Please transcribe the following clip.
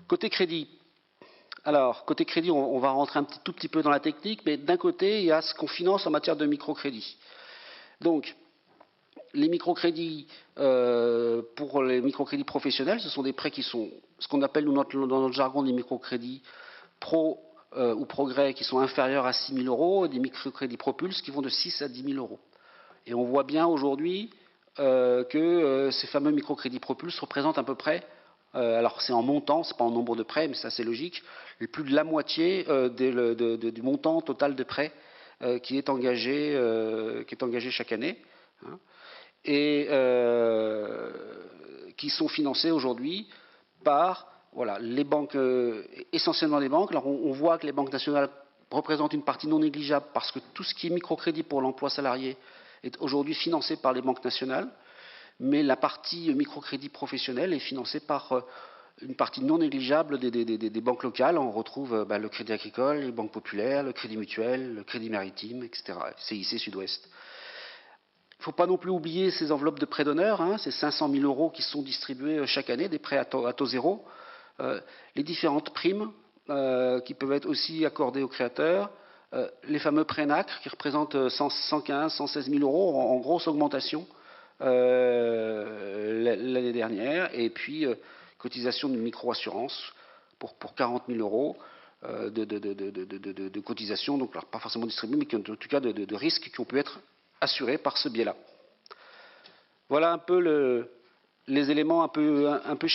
Côté crédit. Alors, côté crédit, on va rentrer tout petit peu dans la technique, mais d'un côté, il y a ce qu'on finance en matière de microcrédit. Donc, les microcrédits, pour les microcrédits professionnels, ce sont des prêts qui sont ce qu'on appelle dans notre jargon des microcrédits pro ou progrès qui sont inférieurs à 6 000 euros et des microcrédits propulses qui vont de 6 à 10 000 euros. Et on voit bien aujourd'hui que ces fameux microcrédits propulses représentent à peu près, alors c'est en montant, c'est pas en nombre de prêts, mais c'est assez logique, plus de la moitié du montant total de prêts qui est engagé chaque année. Hein, et qui sont financés aujourd'hui par voilà, les banques, essentiellement les banques. Alors on voit que les banques nationales représentent une partie non négligeable parce que tout ce qui est microcrédit pour l'emploi salarié est aujourd'hui financé par les banques nationales, mais la partie microcrédit professionnel est financée par une partie non négligeable des banques locales. On retrouve le Crédit Agricole, les banques populaires, le Crédit Mutuel, le Crédit Maritime, etc., CIC Sud-Ouest. Il ne faut pas non plus oublier ces enveloppes de prêts d'honneur, hein, ces 500 000 euros qui sont distribués chaque année, des prêts à taux zéro, les différentes primes qui peuvent être aussi accordées aux créateurs, les fameux prêts NACRE qui représentent 115 116 000 euros en grosse augmentation l'année dernière, et puis cotisation de micro-assurance pour 40 000 euros de cotisation, donc alors, pas forcément distribuées, mais qui, en tout cas de risques qui ont pu être assurés par ce biais-là. Voilà un peu les éléments un peu